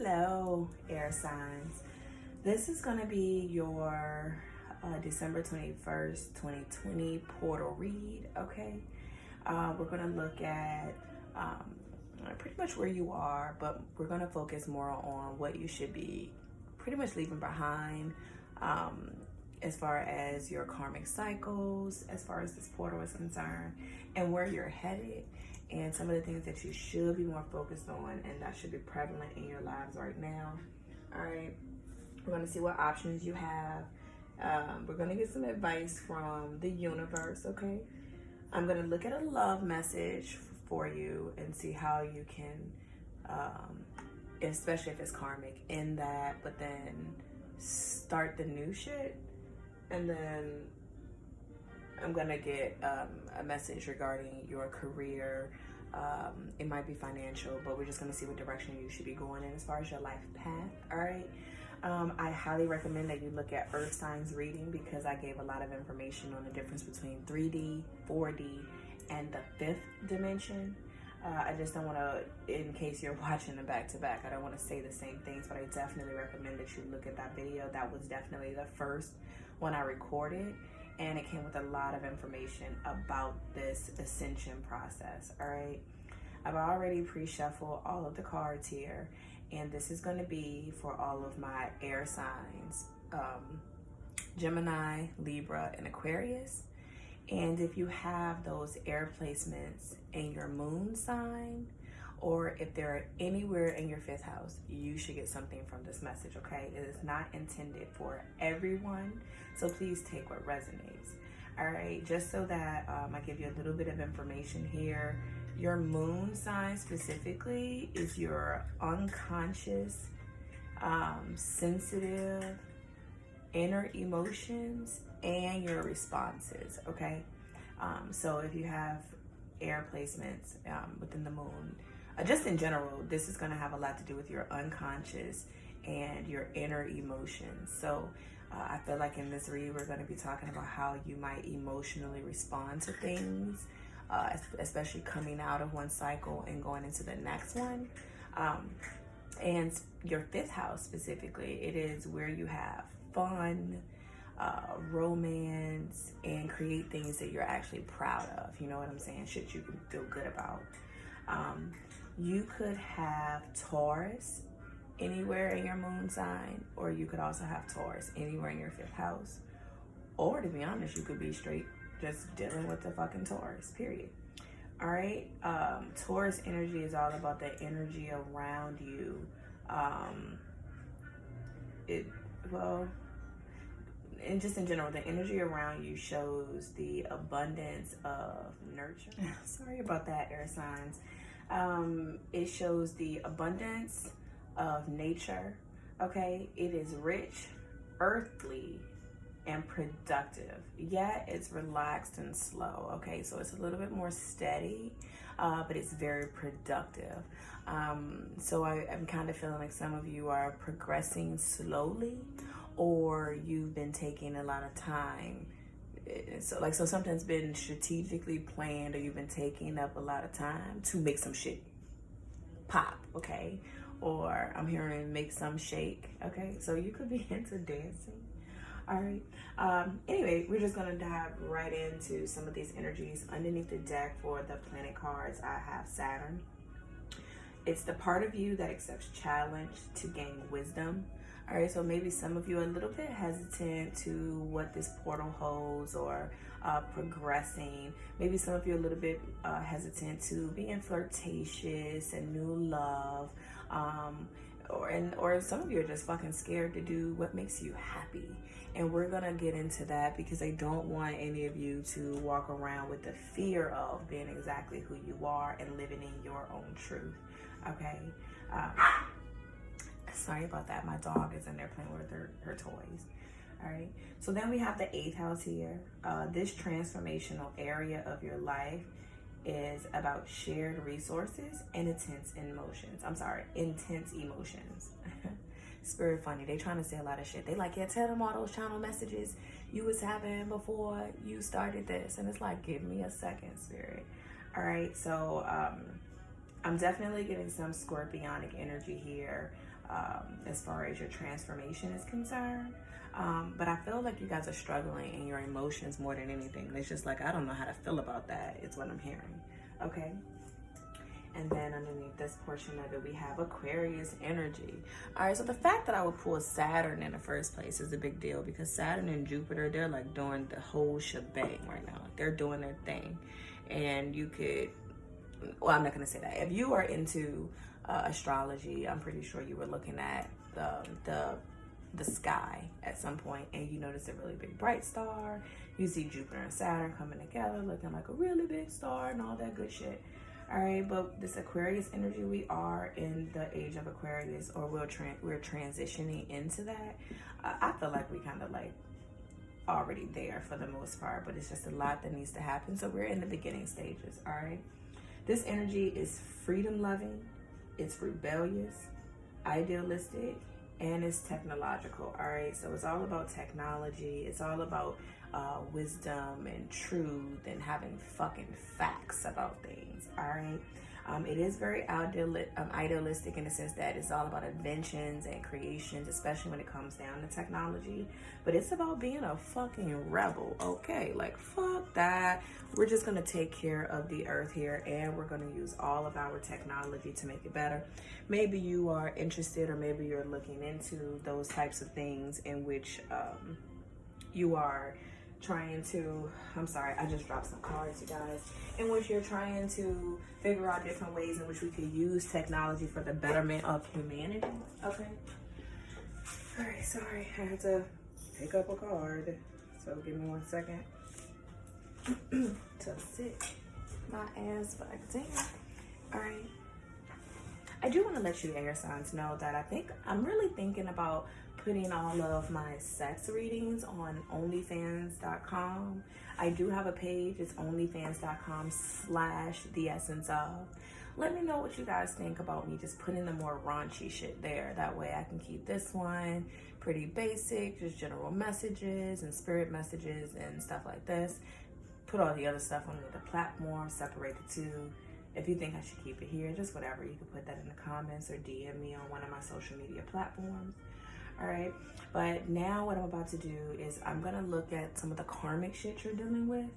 Hello, air signs. This is going to be your December 21st, 2020 portal read, okay? We're going to look at pretty much where you are, but we're going to focus more on what you should be pretty much leaving behind as far as your karmic cycles, as far as this portal is concerned, and where you're headed. And some of the things that you should be more focused on and that should be prevalent in your lives right now. All right, we're going to see what options you have. We're going to get some advice from the universe, okay? I'm going to look at a love message for you and see how you can, especially if it's karmic, end that, but then start the new shit. And then I'm gonna get a message regarding your career. It might be financial, but we're just gonna see what direction you should be going in as far as your life path. All right. I highly recommend that you look at Earth Signs reading because I gave a lot of information on the difference between 3D, 4D, and the fifth dimension. I just don't want to, in case you're watching them back to back, I don't want to say the same things, but I definitely recommend that you look at that video. That was definitely the first one I recorded, and it came with a lot of information about this ascension process. All right, I've already pre-shuffled all of the cards here, and this is going to be for all of my air signs, Gemini, Libra, and Aquarius. And if you have those air placements in your moon sign, or if they're anywhere in your fifth house, you should get something from this message, okay? It is not intended for everyone, so please take what resonates. All right, just so that I give you a little bit of information here. Your moon sign specifically is your unconscious, sensitive, inner emotions and your responses, okay? So if you have air placements within the moon, just in general, this is going to have a lot to do with your unconscious and your inner emotions. So I feel like in this read, we're going to be talking about how you might emotionally respond to things, especially coming out of one cycle and going into the next one. And your fifth house specifically, it is where you have fun, romance, and create things that you're actually proud of. You know what I'm saying? Shit you can feel good about. You could have Taurus anywhere in your moon sign, or you could also have Taurus anywhere in your fifth house. Or to be honest, you could be straight just dealing with the fucking Taurus, period. All right. Taurus energy is all about the energy around you. And just in general, the energy around you shows the abundance of nurture. Sorry about that, air signs. It shows the abundance of nature, okay? It is rich, earthly, and productive. Yeah, it's relaxed and slow, okay? So it's a little bit more steady, but it's very productive. So I'm kind of feeling like some of you are progressing slowly, or you've been taking a lot of time. So something's been strategically planned, or you've been taking up a lot of time to make some shit pop, okay? Or I'm hearing make some shake, okay? So you could be into dancing, all right? Anyway, we're just gonna dive right into some of these energies. Underneath the deck for the planet cards, I have Saturn. It's the part of you that accepts challenge to gain wisdom. All right, so maybe some of you are a little bit hesitant to what this portal holds, or progressing. Maybe some of you are a little bit hesitant to being flirtatious and new love, or some of you are just fucking scared to do what makes you happy. And we're gonna get into that because I don't want any of you to walk around with the fear of being exactly who you are and living in your own truth. Okay. Sorry about that. My dog is in there playing with her toys. All right. So then we have the eighth house here. This transformational area of your life is about shared resources and intense emotions. Spirit funny. They trying to say a lot of shit. They like, yeah, tell them all those channel messages you was having before you started this. And it's like, give me a second, Spirit. All right. So I'm definitely getting some scorpionic energy here. as far as your transformation is concerned. But I feel like you guys are struggling in your emotions more than anything. It's just like, I don't know how to feel about that, is what I'm hearing. Okay. And then underneath this portion of it, we have Aquarius energy. All right, so the fact that I would pull Saturn in the first place is a big deal, because Saturn and Jupiter, they're like doing the whole shebang right now. They're doing their thing. And you could, well, I'm not going to say that. If you are into astrology, I'm pretty sure you were looking at the sky at some point, and you notice a really big bright star. You see Jupiter and Saturn coming together looking like a really big star and all that good shit. All right, but this Aquarius energy, we are in the age of Aquarius, or we're transitioning into that. I feel like we kind of like already there for the most part, but it's just a lot that needs to happen. So we're in the beginning stages. All right, this energy is freedom loving, it's rebellious, idealistic, and it's technological. All right, so it's all about technology. It's all about wisdom and truth and having fucking facts about things. All right, it is very idealistic in the sense that it's all about inventions and creations, especially when it comes down to technology. But it's about being a fucking rebel. Okay, like fuck that. We're just gonna take care of the earth here, and we're gonna use all of our technology to make it better. Maybe you are interested, or maybe you're looking into those types of things in which you are trying to, I'm sorry, I just dropped some cards, you guys, in which you're trying to figure out different ways in which we could use technology for the betterment of humanity. Okay. All right, sorry, I had to pick up a card, so give me 1 second to sit my ass back down. All right. I do want to let you air signs know that I'm really thinking about putting all of my sex readings on onlyfans.com. I do have a page. It's onlyfans.com/theessenceof. Let me know what you guys think about me just putting the more raunchy shit there. That way I can keep this one pretty basic, just general messages and spirit messages and stuff like this. Put all the other stuff on the platform, separate the two. If you think I should keep it here, just whatever, you can put that in the comments or DM me on one of my social media platforms. All right, but now what I'm about to do is I'm gonna look at some of the karmic shit you're dealing with.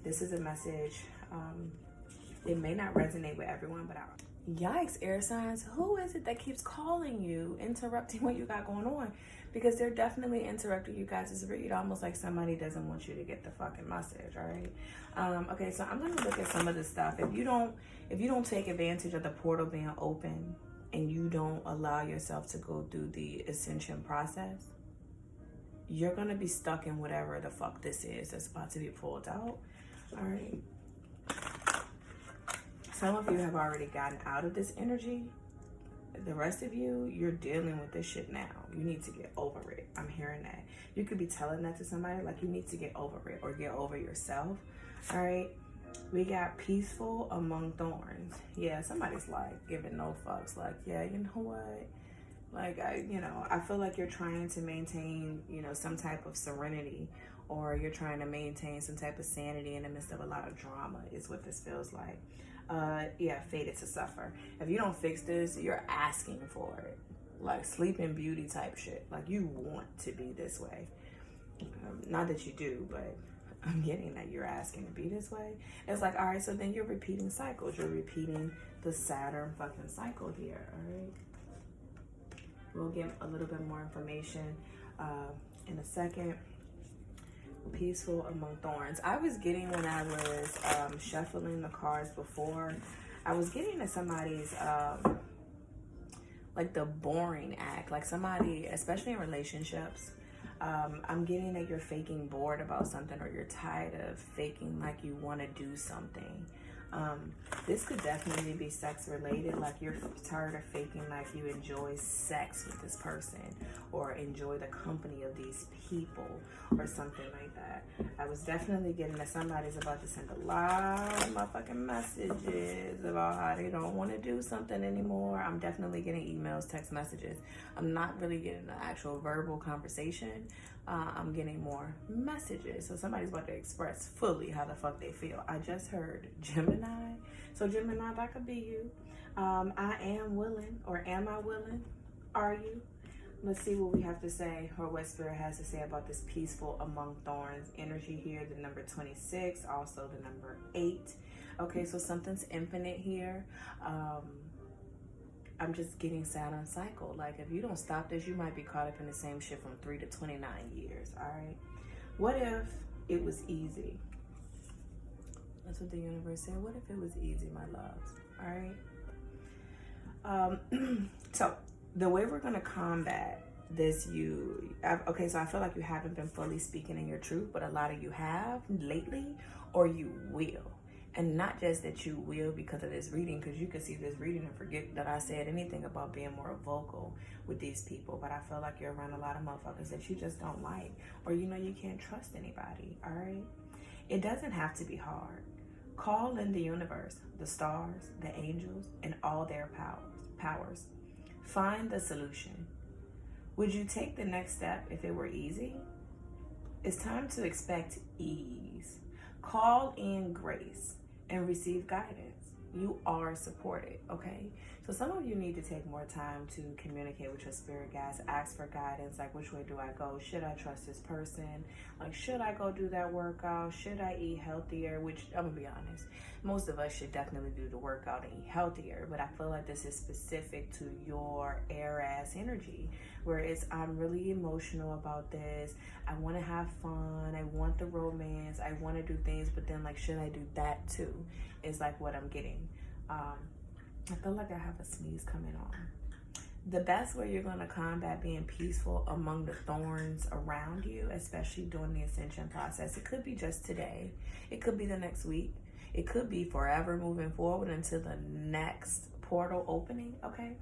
This is a message. It may not resonate with everyone, but yikes, air signs. Who is it that keeps calling you, interrupting what you got going on? Because they're definitely interrupting you guys' read, almost like somebody doesn't want you to get the fucking message. All right. Okay, so I'm gonna look at some of this stuff. If you don't take advantage of the portal being open, and you don't allow yourself to go through the ascension process, you're going to be stuck in whatever the fuck this is that's about to be pulled out. All right. Some of you have already gotten out of this energy. The rest of you, you're dealing with this shit now. You need to get over it. I'm hearing that. You could be telling that to somebody, like you need to get over it or get over yourself. All right. We got peaceful among thorns. Yeah, somebody's like giving no fucks. Like, yeah, you know what? Like, I feel like you're trying to maintain, some type of serenity, or you're trying to maintain some type of sanity in the midst of a lot of drama is what this feels like. Yeah, fated to suffer. If you don't fix this, you're asking for it. Like Sleeping Beauty type shit. Like you want to be this way. Not that you do, but I'm getting that you're asking to be this way. It's like, all right, so then you're repeating cycles. You're repeating the Saturn fucking cycle here, all right? We'll get a little bit more information in a second. Peaceful among thorns. I was getting, when I was shuffling the cards before, I was getting to somebody's, like the boring act. Like somebody, especially in relationships, I'm getting that you're faking bored about something, or you're tired of faking like you want to do something. This could definitely be sex related, like you're tired of faking like you enjoy sex with this person or enjoy the company of these people or something like that. I was definitely getting that somebody's about to send a lot of motherfucking messages about how they don't want to do something anymore. I'm definitely getting emails, text messages. I'm not really getting an actual verbal conversation. I'm getting more messages. So somebody's about to express fully how the fuck they feel. I just heard Gemini. So Gemini, that could be you. I am willing, or am I willing? Are you? Let's see what we have to say, or what Spirit has to say about this peaceful among thorns energy here. The number 26, also the number 8. Okay, so something's infinite here. I'm just getting Saturn cycle. Like, if you don't stop this, you might be caught up in the same shit from 3 to 29 years, all right? What if it was easy? That's what the universe said. What if it was easy, my loves, all right? So the way we're going to combat this, okay, so I feel like you haven't been fully speaking in your truth, but a lot of you have lately, or you will. And not just that you will because of this reading, because you can see this reading and forget that I said anything about being more vocal with these people. But I feel like you're around a lot of motherfuckers that you just don't like, or you can't trust anybody, all right? It doesn't have to be hard. Call in the universe, the stars, the angels, and all their powers. Find the solution. Would you take the next step if it were easy? It's time to expect ease. Call in grace and receive guidance. You are supported, okay? So some of you need to take more time to communicate with your spirit guides. Ask for guidance, like, which way do I go? Should I trust this person? Like, should I go do that workout? Should I eat healthier? Which, I'm gonna be honest, most of us should definitely do the workout and eat healthier, but I feel like this is specific to your air-ass energy, where I'm really emotional about this. I want to have fun. I want the romance. I want to do things, but then, like, should I do that too? Is like what I'm getting. I feel like I have a sneeze coming on. The best way you're going to combat being peaceful among the thorns around you, especially during the ascension process, it could be just today. It could be the next week. It could be forever moving forward until the next portal opening, okay?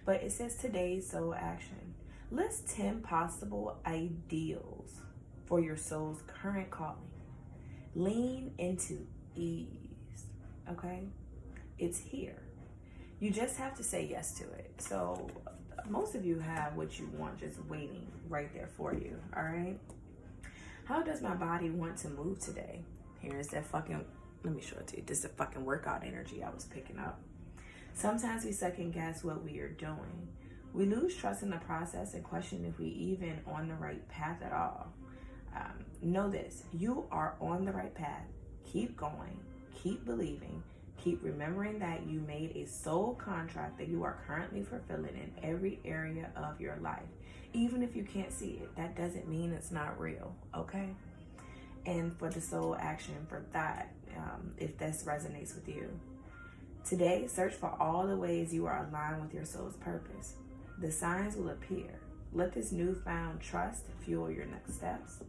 But it says today's soul action. List 10 possible ideals for your soul's current calling. Lean into ease, okay? It's here. You just have to say yes to it. So most of you have what you want just waiting right there for you, all right? How does my body want to move today? Here's that fucking, let me show it to you. This is the fucking workout energy I was picking up. Sometimes we second guess what we are doing. We lose trust in the process and question if we even on the right path at all. Know this, you are on the right path. Keep going, keep believing, keep remembering that you made a soul contract that you are currently fulfilling in every area of your life. Even if you can't see it, that doesn't mean it's not real, okay? And for the soul action for that, if this resonates with you. Today, search for all the ways you are aligned with your soul's purpose. The signs will appear. Let this newfound trust fuel your next steps.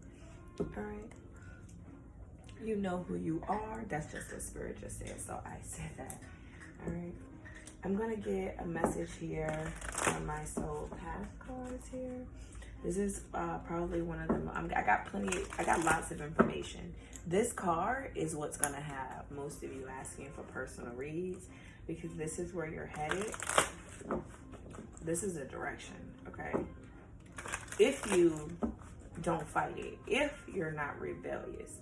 All right. You know who you are. That's just what Spirit just said, so I said that. All right. I'm going to get a message here on my soul path cards here. This is probably one of them. I got lots of information. This card is what's going to have most of you asking for personal reads, because this is where you're headed. This is a direction, okay? If you don't fight it, if you're not rebellious.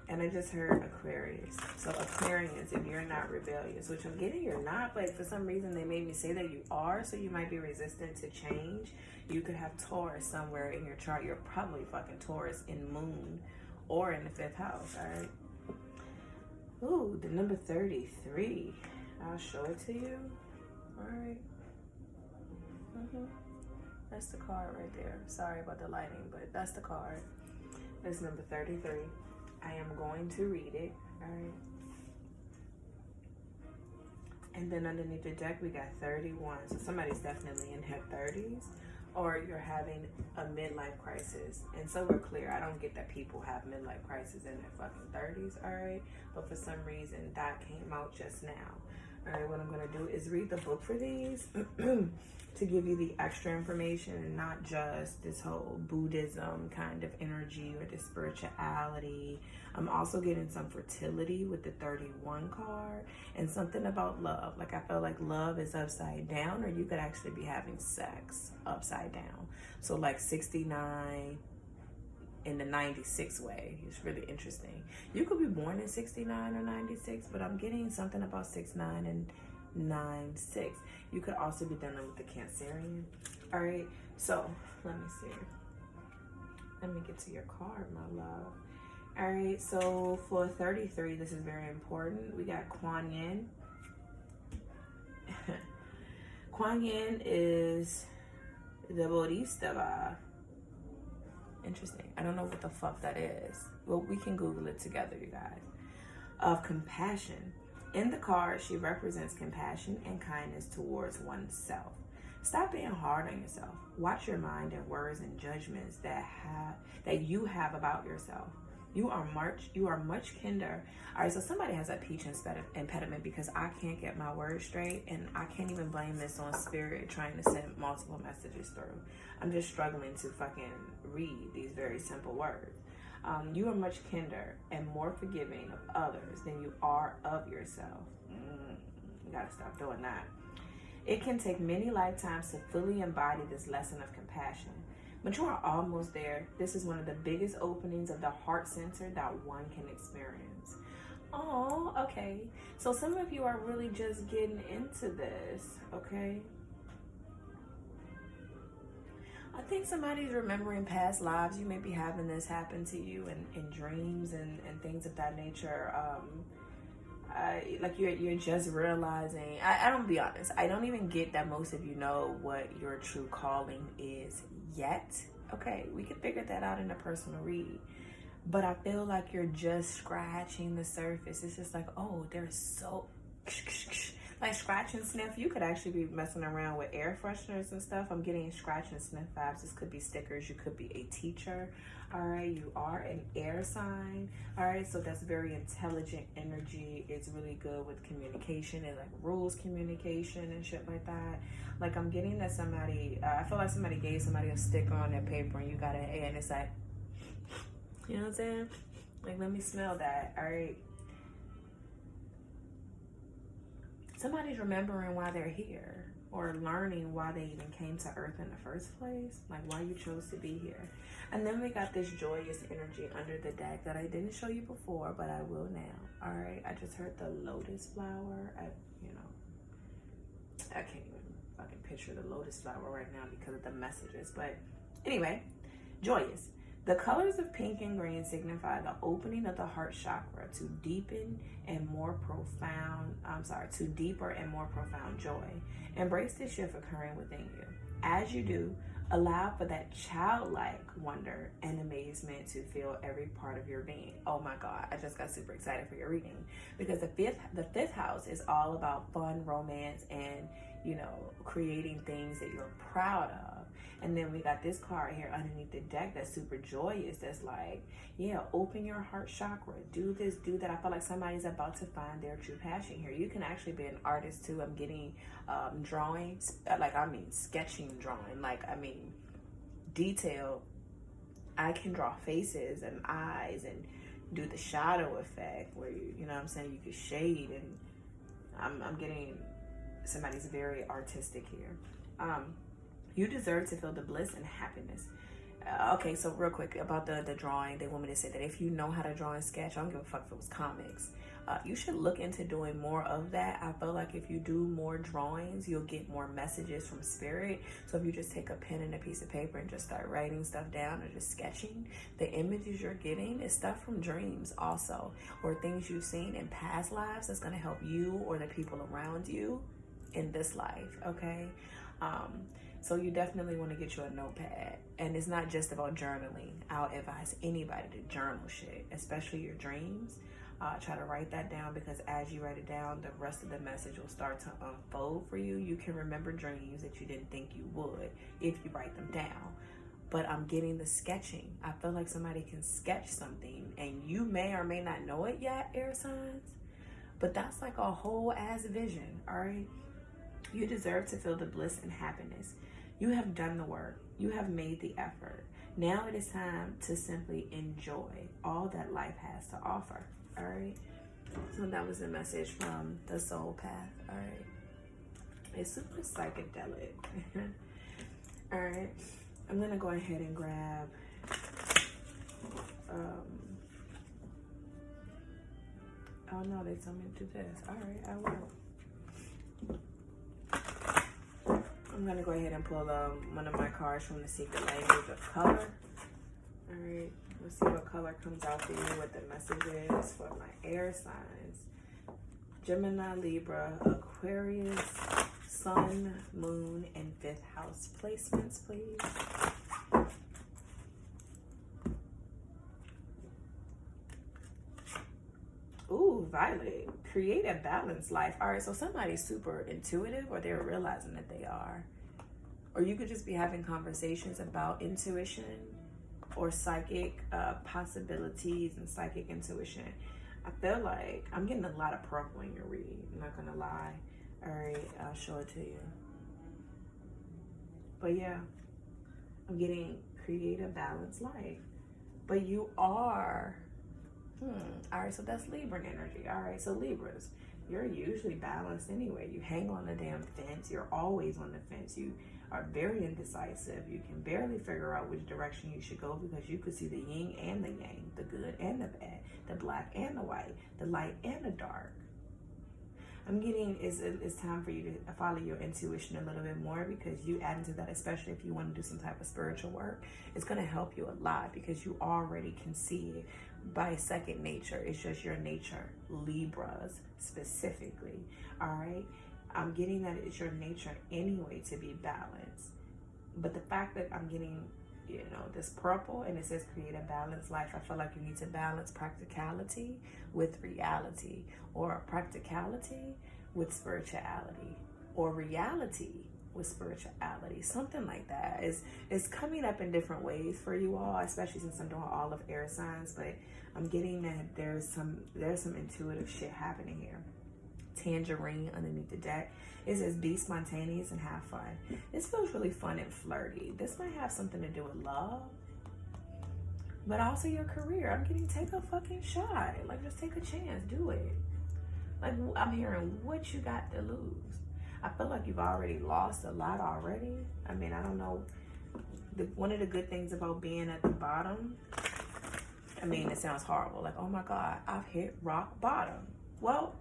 And I just heard Aquarius. So Aquarius, if you're not rebellious, which I'm getting you're not, but for some reason they made me say that you are, so you might be resistant to change. You could have Taurus somewhere in your chart. You're probably fucking Taurus in moon or in the 5th house, all right? Ooh, the number 33. I'll show it to you. All right. That's the card right there. Sorry about the lighting, but that's the card. That's number 33. I am going to read it, all right? And then underneath the deck, we got 31. So somebody's definitely in their 30s, or you're having a midlife crisis. And so we're clear, I don't get that people have midlife crisis in their fucking 30s, all right? But for some reason, that came out just now. All right, what I'm gonna do is read the book for these to give you the extra information and not just this whole Buddhism kind of energy or the spirituality. I'm also getting some fertility with the 31 card and something about love. Like I feel like love is upside down, or you could actually be having sex upside down. So like 69 in the 96 way. It's really interesting. You could be born in 69 or 96, but I'm getting something about 69 and 96. You could also be dealing with the Cancerian. All right, so let me see. Let me get to your card, my love. All right, so for 33, this is very important. We got Kuan Yin. Kuan Yin is the Bodhisattva. Interesting. I don't know what the fuck that is. Well, we can Google it together, you guys. Of compassion. In the card, she represents compassion and kindness towards oneself. Stop being hard on yourself. Watch your mind and words and judgments that you have about yourself. You are much kinder. All right, so somebody has a speech impediment because I can't get my words straight, and I can't even blame this on spirit trying to send multiple messages through. I'm just struggling to fucking read these very simple words. You are much kinder and more forgiving of others than you are of yourself. You gotta stop doing that. It can take many lifetimes to fully embody this lesson of compassion, but you are almost there. This is one of the biggest openings of the heart center that one can experience. Oh, okay. So some of you are really just getting into this, okay? I think somebody's remembering past lives. You may be having this happen to you in dreams and things of that nature. Like you're just realizing. I don't, be honest, I don't even get that most of you know what your true calling is yet. Okay, we can figure that out in a personal read. But I feel like you're just scratching the surface. It's just like, oh, there's so like scratch and sniff. You could actually be messing around with air fresheners and stuff. I'm getting scratch and sniff vibes. This could be stickers. You could be a teacher. All right, you are an air sign. All right, so that's very intelligent energy. It's really good with communication and like rules communication and shit like that. Like I'm getting that somebody, I feel like somebody gave somebody a sticker on their paper and you got an A and it's like, you know what I'm saying? Like, let me smell that. All right. Somebody's remembering why they're here or learning why they even came to Earth in the first place, like why you chose to be here. And then we got this joyous energy under the deck that I didn't show you before, but I will now. All right, I just heard the lotus flower. I can't even fucking picture the lotus flower right now because of the messages. But anyway, joyous. The colors of pink and green signify the opening of the heart chakra to deeper and more profound joy. Embrace the shift occurring within you. As you do, allow for that childlike wonder and amazement to fill every part of your being. Oh my God, I just got super excited for your reading because the fifth house is all about fun, romance, and creating things that you're proud of. And then we got this card here underneath the deck that's super joyous. That's like, yeah, open your heart chakra. Do this, do that. I feel like somebody's about to find their true passion here. You can actually be an artist too. I'm getting drawing, sketching drawing, detail. I can draw faces and eyes and do the shadow effect where you know what I'm saying, you can shade, and I'm getting somebody's very artistic here. You deserve to feel the bliss and happiness. Okay, so real quick about the drawing, they want me to say that if you know how to draw and sketch, I don't give a fuck if it was comics. You should look into doing more of that. I feel like if you do more drawings, you'll get more messages from spirit. So if you just take a pen and a piece of paper and just start writing stuff down or just sketching, the images you're getting is stuff from dreams also, or things you've seen in past lives that's gonna help you or the people around you in this life, okay? So you definitely want to get you a notepad. And it's not just about journaling. I'll advise anybody to journal shit, especially your dreams. Try to write that down, because as you write it down, the rest of the message will start to unfold for you. You can remember dreams that you didn't think you would if you write them down. But I'm getting the sketching. I feel like somebody can sketch something and you may or may not know it yet, air signs. But that's like a whole ass vision, all right? You deserve to feel the bliss and happiness. You have done the work. You have made the effort. Now it is time to simply enjoy all that life has to offer. All right. So that was the message from the soul path. All right. It's super psychedelic. All right. I'm going to go ahead and grab oh no, they told me to do this. All right, I will. I'm going to go ahead and pull one of my cards from the secret language of color. All right, let's see what color comes out for you, what the message is for my air signs. Gemini, Libra, Aquarius, Sun, Moon, and 5th house placements, please. Ooh, Violet. Create a balanced life. All right, so somebody's super intuitive, or they're realizing that they are. Or you could just be having conversations about intuition or psychic possibilities and psychic intuition. I feel like I'm getting a lot of purple in your read. I'm not going to lie. All right, I'll show it to you. But yeah, I'm getting create a balanced life. But you are... All right, so that's Libra energy. All right, so Libras, you're usually balanced anyway. You hang on the damn fence. You're always on the fence. You are very indecisive. You can barely figure out which direction you should go because you could see the yin and the yang, the good and the bad, the black and the white, the light and the dark. I'm getting it's time for you to follow your intuition a little bit more, because you add into that, especially if you want to do some type of spiritual work, it's going to help you a lot because you already can see it by second nature. It's just your nature, Libras specifically. All right, I'm getting that it's your nature anyway to be balanced, but the fact that I'm getting, you know, this purple and it says create a balanced life, I feel like you need to balance practicality with reality, or practicality with spirituality, or reality with spirituality. Something like that is coming up in different ways for you all, especially since I'm doing all of air signs. But I'm getting that there's some intuitive shit happening here. Tangerine underneath the deck. It says be spontaneous and have fun. This feels really fun and flirty. This might have something to do with love, but also your career. I'm getting take a fucking shot. Like, just take a chance. Do it. Like, I'm hearing what you got to lose. I feel like you've already lost a lot already. I mean, I don't know. One of the good things about being at the bottom, I mean, it sounds horrible. Like, oh my God, I've hit rock bottom. Well,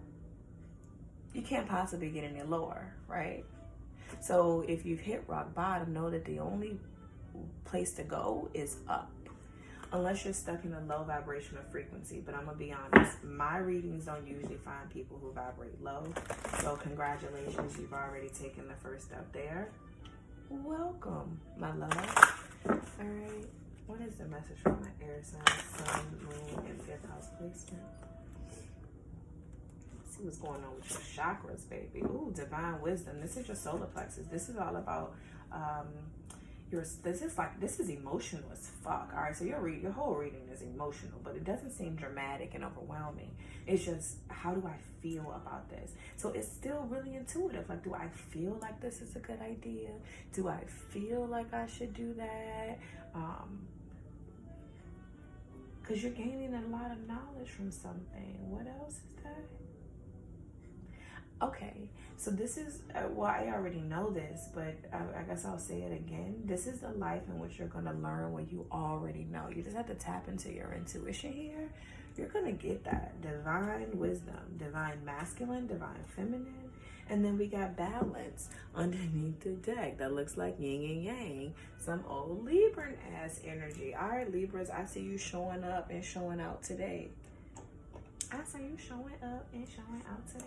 you can't possibly get any lower, right? So if you've hit rock bottom, know that the only place to go is up. Unless you're stuck in a low vibrational frequency. But I'm going to be honest, my readings don't usually find people who vibrate low. So congratulations, you've already taken the first step there. Welcome, my love. All right, what is the message from my air sign, Sun, Moon, and 5th house placement? Let's see what's going on with your chakras, baby. Ooh, divine wisdom. This is your solar plexus. This is all about... this is emotional as fuck. All right, so your whole reading is emotional, but it doesn't seem dramatic and overwhelming. It's just, how do I feel about this? So it's still really intuitive. Like, do I feel like this is a good idea? Do I feel like I should do that? Because you're gaining a lot of knowledge from something. What else is that? Okay, so this is, well, I already know this, but I guess I'll say it again. This is the life in which you're going to learn what you already know. You just have to tap into your intuition here. You're going to get that divine wisdom, divine masculine, divine feminine. And then we got balance underneath the deck. That looks like yin and yang. Some old Libran-ass energy. All right, Libras, I see you showing up and showing out today. I see you showing up and showing out today.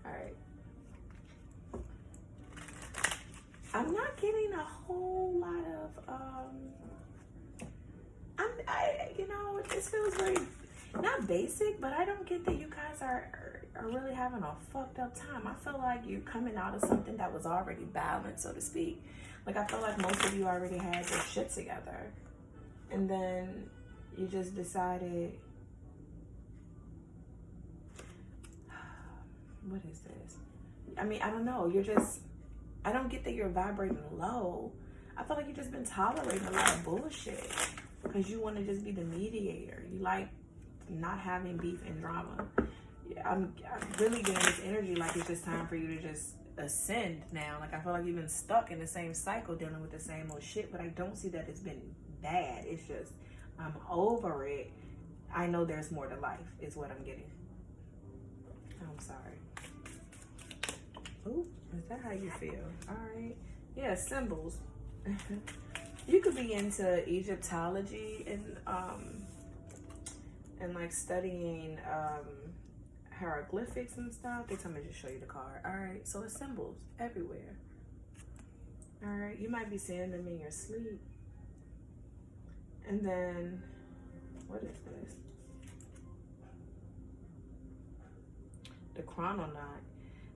All right. I'm not getting a whole lot of, you know, this feels very, not basic, but I don't get that you guys are really having a fucked up time. I feel like you're coming out of something that was already balanced, so to speak. Like, I feel like most of you already had your shit together. And then you just decided, what is this? I mean, I don't know. You're just, I don't get that you're vibrating low. I feel like you've just been tolerating a lot of bullshit because you want to just be the mediator. You like not having beef and drama. I'm really getting this energy like it's just time for you to just ascend now. Like, I feel like you've been stuck in the same cycle dealing with the same old shit, but I don't see that it's been bad. It's just, I'm over it. I know there's more to life is what I'm getting. I'm sorry. Ooh, is that how you feel? All right. Yeah, symbols. You could be into Egyptology and like studying hieroglyphics and stuff. They told me to just show you the card. All right. So it's symbols everywhere. All right. You might be seeing them in your sleep. And then, what is this? The chrononaut.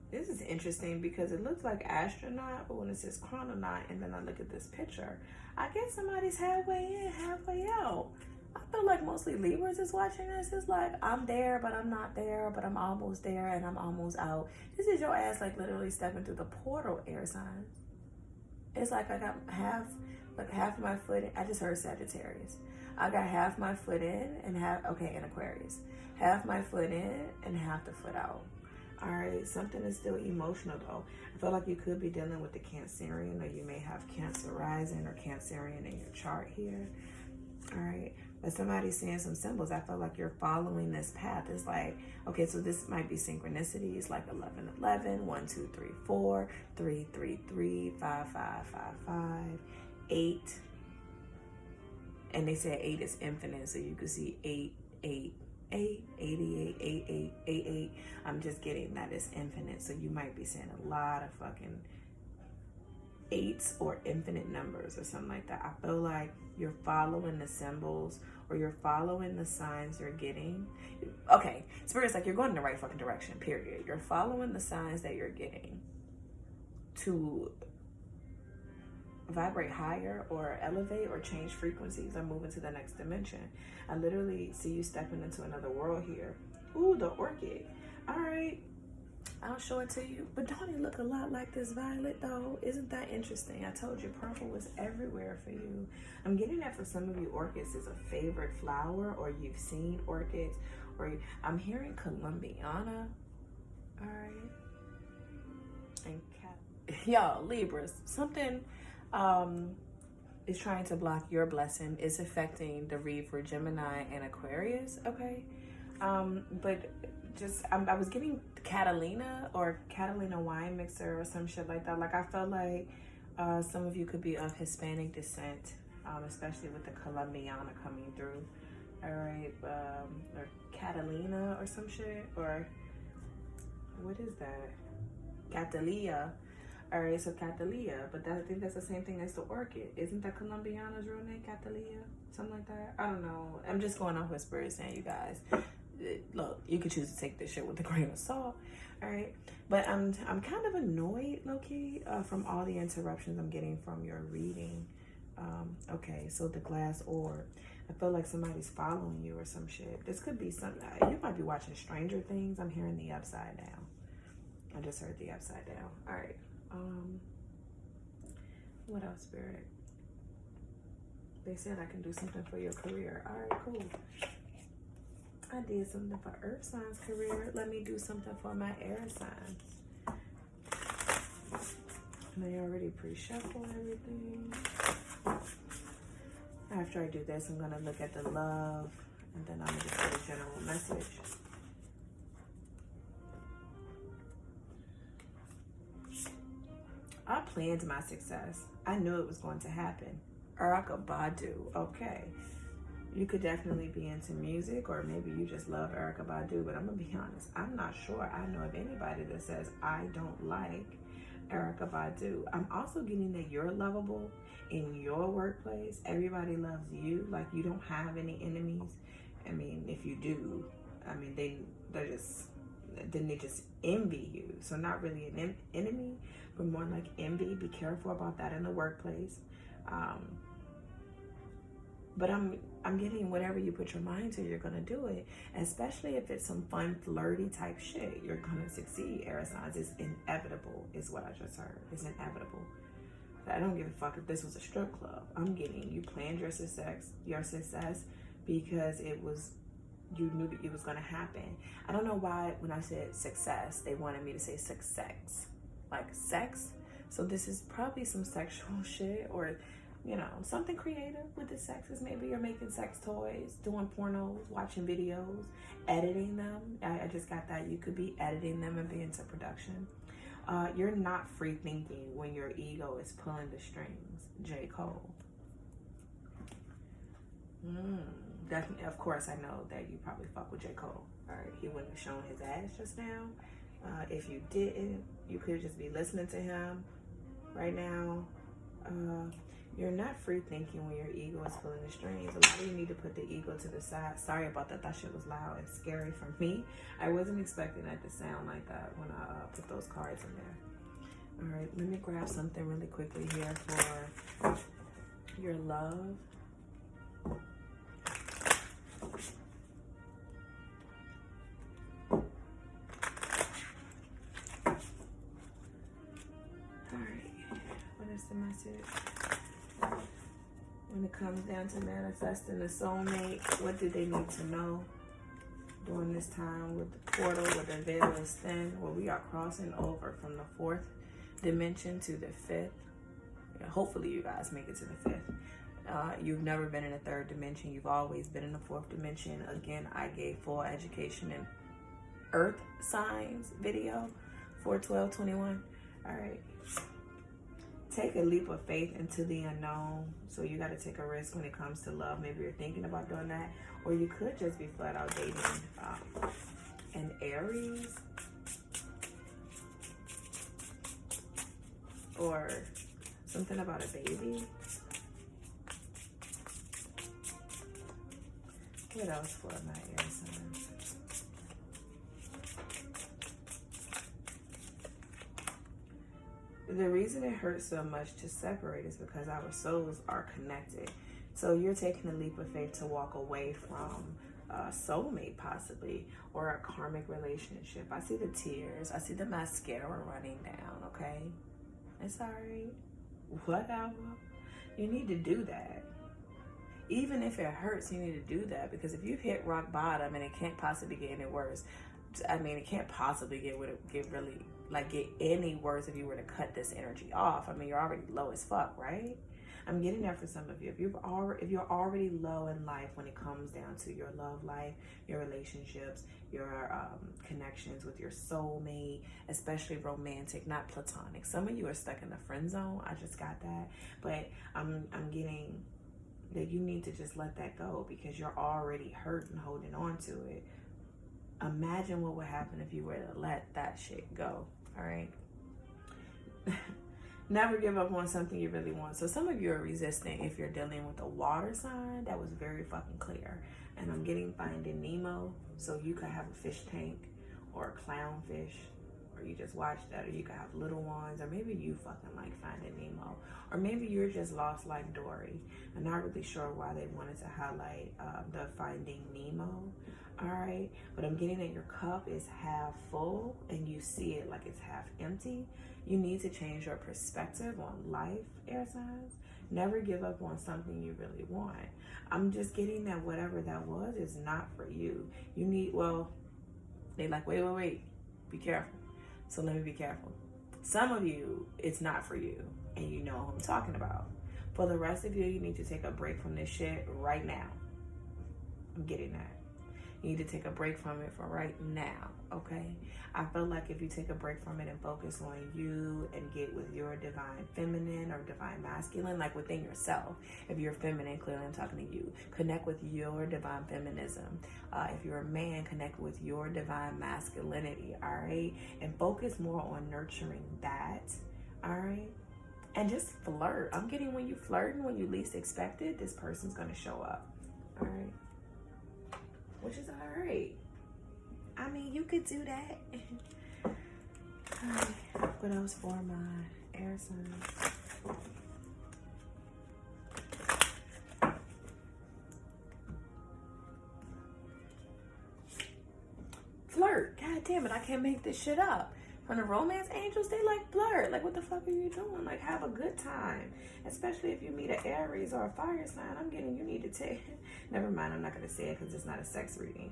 This is interesting because it looks like astronaut, but when it says chrononaut, and then I look at this picture, I guess somebody's halfway in, halfway out. I feel like mostly Libras is watching this. It's like, I'm there, but I'm not there, but I'm almost there, and I'm almost out. This is your ass like literally stepping through the portal, air signs. It's like I got half of my foot in. I just heard Sagittarius. I got half my foot in and half, okay, in Aquarius. Half my foot in and half the foot out. All right, something is still emotional though. I feel like you could be dealing with the Cancerian, or you may have Cancer rising or Cancerian in your chart here. All right, but somebody's seeing some symbols. I feel like you're following this path. It's like, okay, so this might be synchronicities like 11, 11, 1, 2, 3, 4, 3, 3, 3, 5, 5, 5, 5, 8. And they said 8 is infinite, so you could see 8, 8. 8, 88, 88, 88. I'm just getting that it's infinite. So you might be seeing a lot of fucking 8s or infinite numbers or something like that. I feel like you're following the symbols or you're following the signs you're getting. Okay, Spirit's like you're going in the right fucking direction, period. You're following the signs that you're getting to vibrate higher or elevate or change frequencies or move into the next dimension. I literally see you stepping into another world here. Ooh, the orchid. All right, I'll show it to you. But don't it look a lot like this violet though? Isn't that interesting? I told you purple was everywhere for you. I'm getting that for some of you, orchids is a favorite flower, or you've seen orchids, or I'm hearing Columbiana. All right. And y'all, Libras, something is trying to block your blessing, is affecting the read for Gemini and Aquarius, okay? But just, I was getting Catalina or Catalina wine mixer or some shit like that. Like, I felt like some of you could be of Hispanic descent, especially with the Colombiana coming through, all right? Or Catalina or some shit, or what is that? Catalia. All right, so Catalia, but I think that's the same thing as the orchid. Isn't that Colombiana's real name, Catalia? Something like that? I don't know. I'm just going off what Spirit is saying, you guys. Look, you could choose to take this shit with a grain of salt, all right? But I'm kind of annoyed, low-key, from all the interruptions I'm getting from your reading. Okay, so the glass orb. I feel like somebody's following you or some shit. This could be something. You might be watching Stranger Things. I'm hearing the upside down. I just heard the upside down. All right. What else, Spirit? They said I can do something for your career. All right, cool. I did something for Earth signs career. Let me do something for my air signs. And I already pre-shuffle everything. After I do this, I'm gonna look at the love, and then I'm gonna just get a general message. I planned my success. I knew it was going to happen. Erykah Badu, okay. You could definitely be into music, or maybe you just love Erykah Badu, but I'm gonna be honest, I'm not sure I know of anybody that says I don't like Erykah Badu. I'm also getting that you're lovable in your workplace. Everybody loves you, like you don't have any enemies. I mean, if you do, I mean, they just envy you. So not really an enemy, but more like envy. Be careful about that in the workplace. But I'm getting whatever you put your mind to, you're gonna do it. Especially if it's some fun, flirty type shit, you're gonna succeed. Air signs, it's inevitable, is what I just heard. It's inevitable. I don't give a fuck if this was a strip club. I'm getting you planned your success because you knew that it was gonna happen. I don't know why when I said success, they wanted me to say success, like sex. So this is probably some sexual shit, or something creative with the sexes. Maybe you're making sex toys, doing pornos, watching videos, editing them. I just got that. You could be editing them and be into production. You're not free thinking when your ego is pulling the strings. J. Cole. Definitely, of course, I know that you probably fuck with J. Cole. All right, he wouldn't have shown his ass just now. If you didn't, you could just be listening to him right now. You're not free thinking when your ego is pulling the strings. A lot of you need to put the ego to the side. Sorry about that. That shit was loud and scary for me. I wasn't expecting that to sound like that when I put those cards in there. All right, let me grab something really quickly here for your love. All right, what is the message? When it comes down to manifesting a soulmate, what do they need to know during this time with the portal, where the veil is thin, where we are crossing over from the 4th dimension to the 5th? Yeah, hopefully you guys make it to the 5th. You've never been in the 3rd dimension. You've always been in the 4th dimension. Again, I gave full education in earth signs video for 12/21. All right. Take a leap of faith into the unknown. So you got to take a risk when it comes to love. Maybe you're thinking about doing that, or you could just be flat out dating an Aries, or something about a baby. What else for my air signs? The reason it hurts so much to separate is because our souls are connected. So you're taking a leap of faith to walk away from a soulmate possibly, or a karmic relationship. I see the tears. I see the mascara running down, okay? It's all right. Whatever. You need to do that. Even if it hurts, you need to do that, because if you've hit rock bottom and it can't possibly get any worse, I mean, it can't possibly get any worse if you were to cut this energy off. I mean, you're already low as fuck, right? I'm getting there for some of you. If you're already low in life when it comes down to your love life, your relationships, your connections with your soulmate, especially romantic, not platonic. Some of you are stuck in the friend zone. I just got that, but I'm getting that you need to just let that go, because you're already hurt and holding on to it. Imagine what would happen if you were to let that shit go. All right. Never give up on something you really want. So some of you are resistant if you're dealing with a water sign. That was very fucking clear. And I'm getting Finding Nemo. So you could have a fish tank or a clownfish, or you just watch that, or you could have little ones, or maybe you fucking like Finding Nemo, or maybe you're just lost like Dory. I'm not really sure why they wanted to highlight the Finding Nemo. All right, but I'm getting that your cup is half full and you see it like it's half empty. You need to change your perspective on life, air signs. Never give up on something you really want. I'm just getting that whatever that was is not for you. You need, well, they like, wait, be careful. So let me be careful. Some of you, it's not for you, and you know who I'm talking about. For the rest of you, you need to take a break from this shit right now. I'm getting that. You need to take a break from it for right now, okay? I feel like if you take a break from it and focus on you and get with your divine feminine or divine masculine, like within yourself. If you're feminine, clearly I'm talking to you. Connect with your divine feminism. If you're a man, connect with your divine masculinity, all right? And focus more on nurturing that, all right? And just flirt. I'm getting when you flirting, when you least expect it, this person's gonna show up, all right? Which is all right. I mean, you could do that. All right. What else for my air signs? Flirt. God damn it, I can't make this shit up. From the romance angels, they like flirt. Like, what the fuck are you doing? Like, have a good time. Especially if you meet an Aries or a fire sign. I'm getting, you need to take, never mind, I'm not going to say it because it's not a sex reading.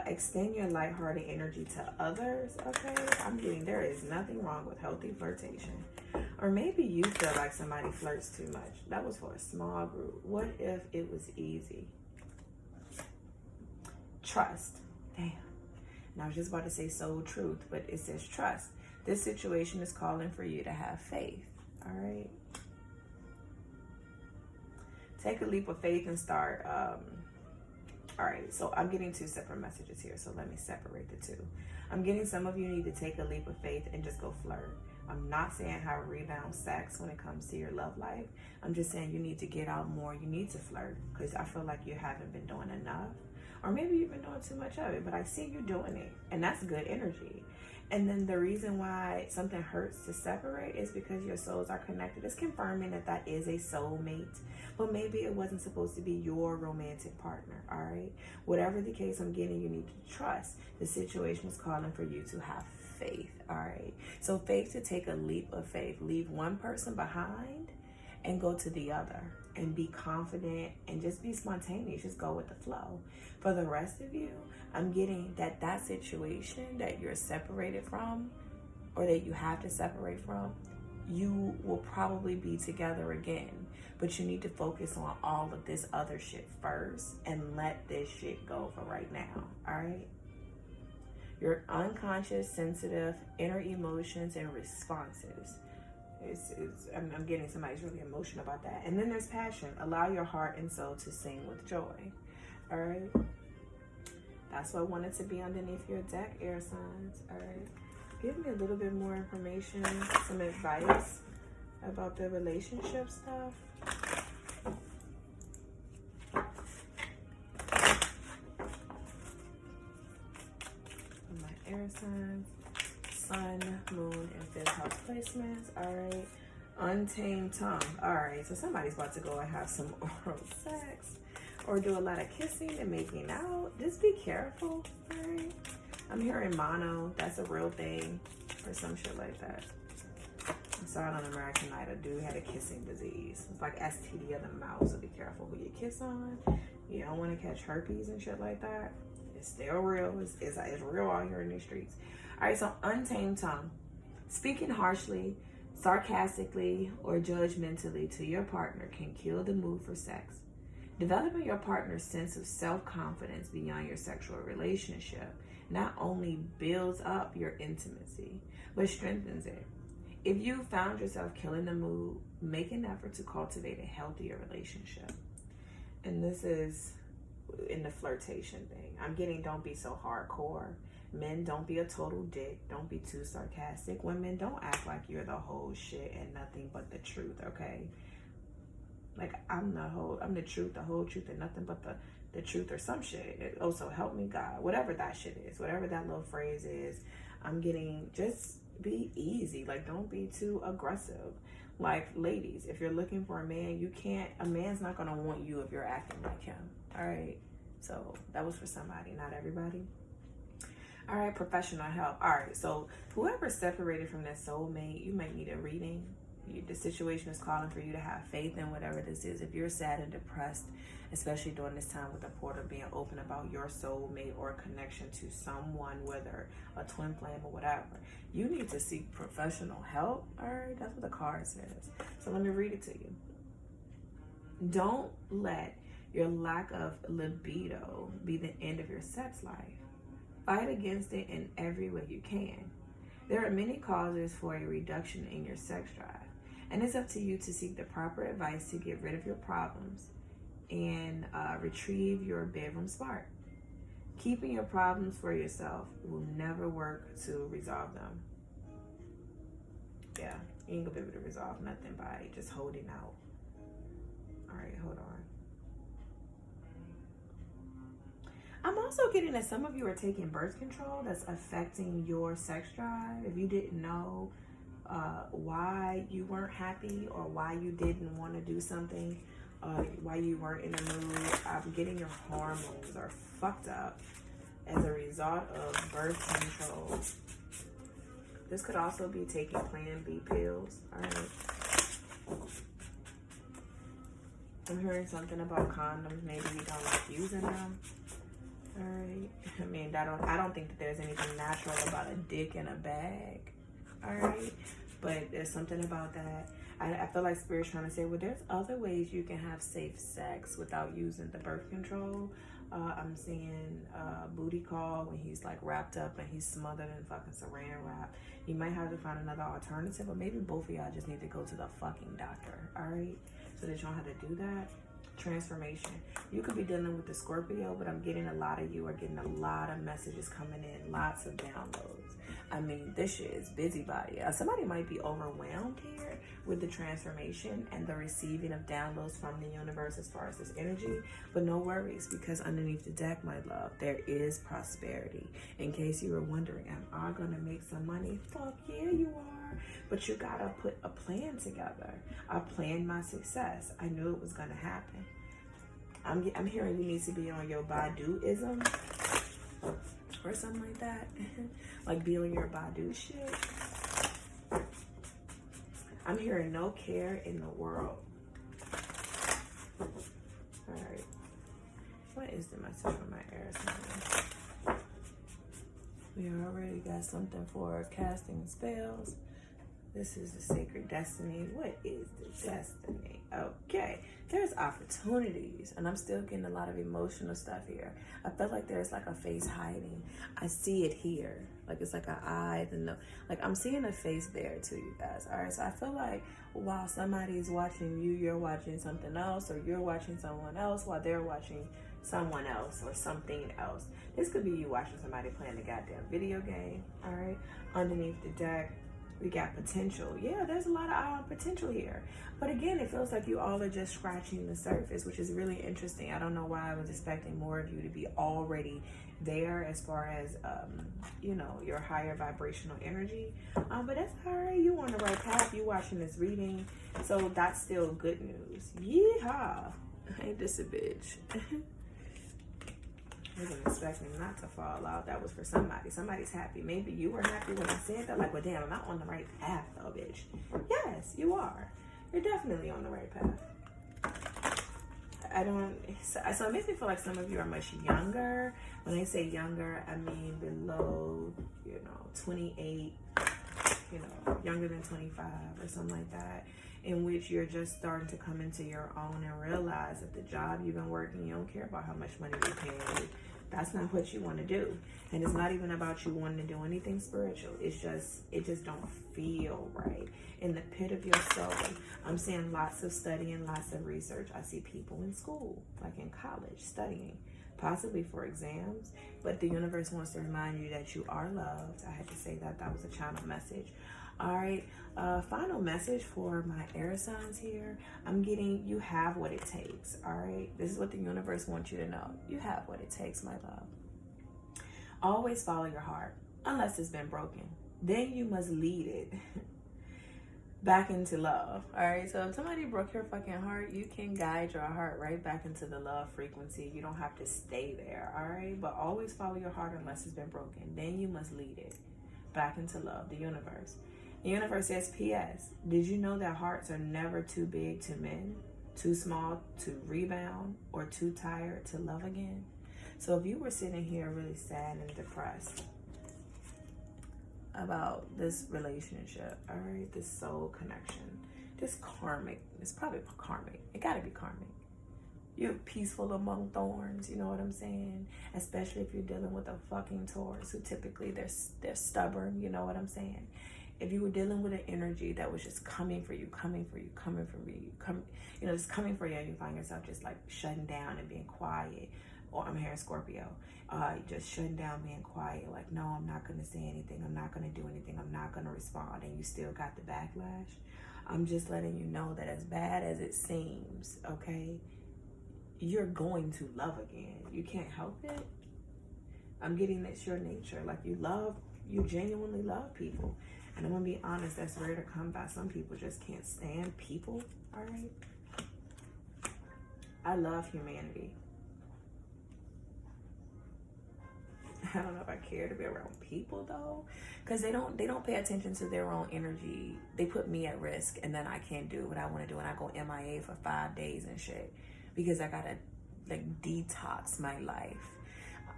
Extend your lighthearted energy to others, okay? I'm getting, there is nothing wrong with healthy flirtation. Or maybe you feel like somebody flirts too much. That was for a small group. What if it was easy? Trust. Damn. And I was just about to say soul truth, but it says trust. This situation is calling for you to have faith. All right. Take a leap of faith and start. All right, so I'm getting two separate messages here, so let me separate the two. I'm getting some of you need to take a leap of faith and just go flirt. I'm not saying how to rebound sex when it comes to your love life. I'm just saying you need to get out more. You need to flirt, because I feel like you haven't been doing enough. Or maybe you've been doing too much of it, but I see you doing it, and that's good energy. And then the reason why something hurts to separate is because your souls are connected. It's confirming that that is a soulmate, but maybe it wasn't supposed to be your romantic partner, all right? Whatever the case, I'm getting, you need to trust. The situation is calling for you to have faith, all right? So faith, to take a leap of faith. Leave one person behind and go to the other, and be confident and just be spontaneous. Just go with the flow. For the rest of you, I'm getting that that situation that you're separated from, or that you have to separate from, you will probably be together again. But you need to focus on all of this other shit first and let this shit go for right now, all right? Your unconscious, sensitive, inner emotions and responses. I'm getting somebody's really emotional about that. And then there's passion. Allow your heart and soul to sing with joy. All right. That's what I wanted to be underneath your deck, air signs. All right. Give me a little bit more information, some advice about the relationship stuff. My air signs. Sun, moon, and fifth house placements. All right. Untamed tongue. All right. So somebody's about to go and have some oral sex or do a lot of kissing and making out. Just be careful. All right. I'm hearing mono. That's a real thing or some shit like that. I saw it on American Idol. Dude had a kissing disease. It's like STD of the mouth. So be careful who you kiss on. You don't want to catch herpes and shit like that. It's still real. It's real out here in these streets. All right, so untamed tongue. Speaking harshly, sarcastically, or judgmentally to your partner can kill the mood for sex. Developing your partner's sense of self-confidence beyond your sexual relationship not only builds up your intimacy, but strengthens it. If you found yourself killing the mood, make an effort to cultivate a healthier relationship. And this is in the flirtation thing. I'm getting, don't be so hardcore. Men, don't be a total dick. Don't be too sarcastic. Women, don't act like you're the whole shit and nothing but the truth, okay? Like, I'm the truth, the whole truth, and nothing but the truth or some shit. Also, help me God. Whatever that shit is, whatever that little phrase is, I'm getting, just be easy. Like, don't be too aggressive. Like, ladies, if you're looking for a man, a man's not going to want you if you're acting like him, all right? So, that was for somebody, not everybody. All right, professional help. All right, so whoever's separated from their soulmate, you might need a reading. The situation is calling for you to have faith in whatever this is. If you're sad and depressed, especially during this time with the portal being open about your soulmate or connection to someone, whether a twin flame or whatever, you need to seek professional help. All right, that's what the card says. So let me read it to you. Don't let your lack of libido be the end of your sex life. Fight against it in every way you can. There are many causes for a reduction in your sex drive, and it's up to you to seek the proper advice to get rid of your problems and retrieve your bedroom spark. Keeping your problems for yourself will never work to resolve them. Yeah, you ain't gonna be able to resolve nothing by just holding out. All right, hold on. I'm also getting that some of you are taking birth control that's affecting your sex drive. If you didn't know why you weren't happy or why you didn't want to do something, why you weren't in the mood, I'm getting your hormones are fucked up as a result of birth control. This could also be taking Plan B pills. All right. I'm hearing something about condoms. Maybe you don't like using them. All right. I mean, I don't think that there's anything natural about a dick in a bag. All right. But there's something about that. I feel like Spirit's trying to say, well, there's other ways you can have safe sex without using the birth control. I'm seeing booty call when he's like wrapped up and he's smothered in fucking saran wrap. You might have to find another alternative, or maybe both of y'all just need to go to the fucking doctor, all right? So that you don't have to do that. Transformation. You could be dealing with the Scorpio, but I'm getting a lot of you are getting a lot of messages coming in, lots of downloads. I mean, this shit is busybody. Somebody might be overwhelmed here with the transformation and the receiving of downloads from the universe as far as this energy, but no worries, because underneath the deck, my love, there is prosperity. In case you were wondering, am I gonna make some money? Fuck yeah, you are. But you gotta put a plan together. I planned my success. I knew it was gonna happen. I'm hearing you need to be on your Badu-ism or something like that. Like be on your Badu shit. I'm hearing no care in the world. Alright. What is the message from my air sign? We already got something for casting spells. This is the sacred destiny. What is the destiny? Okay, there's opportunities, and I'm still getting a lot of emotional stuff here. I feel like there's like a face hiding. I see it here, like it's like an eye, like I'm seeing a face there too, you guys. All right, so I feel like while somebody's watching you, you're watching something else, or you're watching someone else while they're watching someone else or something else. This could be you watching somebody playing a goddamn video game. All right, underneath the deck, we got potential. Yeah, there's a lot of potential here. But again, it feels like you all are just scratching the surface, which is really interesting. I don't know why I was expecting more of you to be already there as far as, you know, your higher vibrational energy. But that's all right. You on the right path. You watching this reading. So that's still good news. Yeehaw. Ain't this a bitch? I wasn't expecting not to fall out. That was for somebody. Somebody's happy. Maybe you were happy when I said that. Like, well, damn, I'm not on the right path, though, bitch. Yes, you are. You're definitely on the right path. So it makes me feel like some of you are much younger. When I say younger, I mean below, 28, younger than 25 or something like that, in which you're just starting to come into your own and realize that the job you've been working, you don't care about how much money they're paying you. That's not what you want to do. And it's not even about you wanting to do anything spiritual. It just don't feel right. In the pit of your soul, I'm seeing lots of studying, lots of research. I see people in school, like in college, studying, possibly for exams. But the universe wants to remind you that you are loved. I had to say that. That was a channel message. All right, final message for my air signs here. I'm getting, you have what it takes, all right? This is what the universe wants you to know. You have what it takes, my love. Always follow your heart, unless it's been broken. Then you must lead it back into love, all right? So if somebody broke your fucking heart, you can guide your heart right back into the love frequency. You don't have to stay there, all right? But always follow your heart unless it's been broken. Then you must lead it back into love, the universe. The universe says, P.S. Did you know that hearts are never too big to mend, too small to rebound, or too tired to love again? So if you were sitting here really sad and depressed about this relationship, all right, this soul connection, this karmic, it's probably karmic. It got to be karmic. You're peaceful among thorns, you know what I'm saying? Especially if you're dealing with a fucking Taurus, who typically they're stubborn, you know what I'm saying? If you were dealing with an energy that was just coming for you, just coming for you, and you find yourself just like shutting down and being quiet, or I'm hearing Scorpio, just shutting down, being quiet, like, no, I'm not going to say anything, I'm not going to do anything, I'm not going to respond, and you still got the backlash. I'm just letting you know that as bad as it seems, okay, you're going to love again. You can't help it. I'm getting that's your nature. Like you genuinely love people. And I'm going to be honest, that's rare to come by. Some people just can't stand people, all right? I love humanity. I don't know if I care to be around people though, because they don't pay attention to their own energy. They put me at risk, and then I can't do what I want to do, and I go MIA for 5 days and shit because I gotta like detox my life.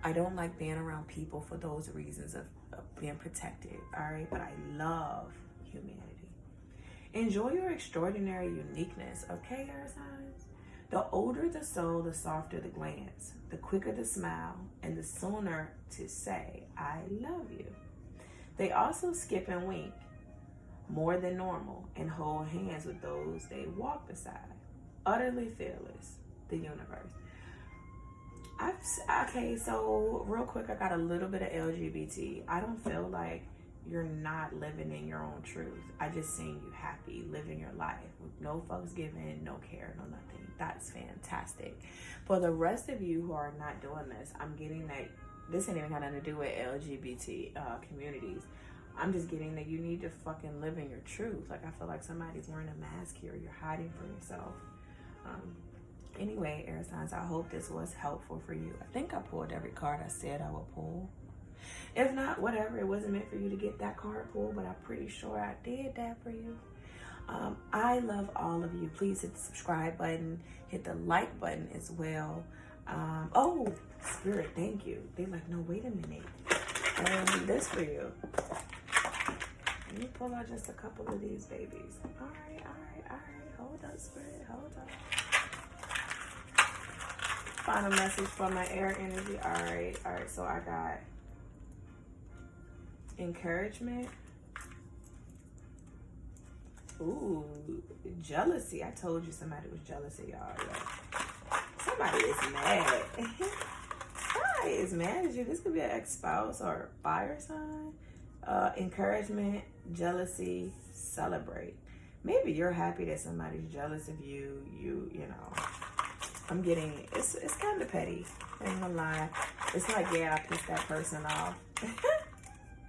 I don't like being around people for those reasons of being protected, all right? But I love humanity. Enjoy your extraordinary uniqueness, okay, air signs? The older the soul, the softer the glance, the quicker the smile, and the sooner to say, I love you. They also skip and wink more than normal and hold hands with those they walk beside. Utterly fearless, the universe. Okay, so real quick, I got a little bit of LGBT. I don't feel like you're not living in your own truth. I just seen you happy, living your life with no fucks given, no care, no nothing. That's fantastic. For the rest of you who are not doing this, I'm getting that this ain't even got nothing to do with LGBT communities. I'm just getting that you need to fucking live in your truth. Like, I feel like somebody's wearing a mask here. You're hiding from yourself. Anyway, air signs, I hope this was helpful for you. I think I pulled every card I said I would pull. If not, whatever. It wasn't meant for you to get that card pulled, but I'm pretty sure I did that for you. I love all of you. Please hit the subscribe button. Hit the like button as well. Oh, Spirit, thank you. They're like, no, wait a minute. This for you. Let me pull out just a couple of these babies. All right. Hold up, Spirit. Hold up. Final message from my air energy. All right. So I got encouragement. Ooh, jealousy. I told you somebody was jealous of y'all. Yeah. Somebody is mad. Somebody is mad at you. This could be an ex-spouse or fire sign. Encouragement, jealousy, celebrate. Maybe you're happy that somebody's jealous of you. You know. I'm getting, it's kind of petty. I ain't gonna lie. It's like, yeah, I pissed that person off.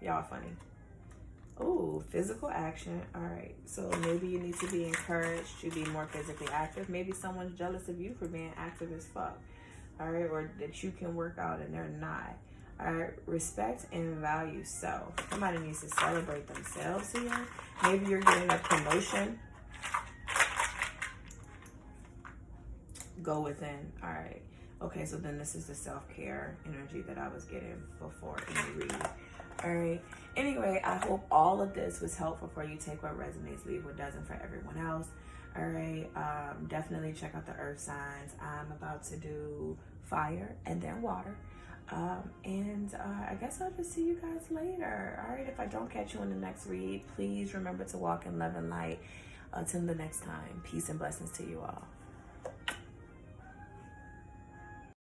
Y'all funny. Ooh, physical action. All right. So maybe you need to be encouraged to be more physically active. Maybe someone's jealous of you for being active as fuck. All right. Or that you can work out and they're not. All right. Respect and value self. Somebody needs to celebrate themselves here. Maybe you're getting a promotion. Go within. All right. Okay, so then this is the self-care energy that I was getting before in the read. All right. Anyway, I hope all of this was helpful for you. Take what resonates, leave what doesn't for everyone else. All right. Definitely check out the earth signs. I'm about to do fire and then water. I guess I'll just see you guys later. All right. If I don't catch you in the next read, please remember to walk in love and light. Until the next time, peace and blessings to you all.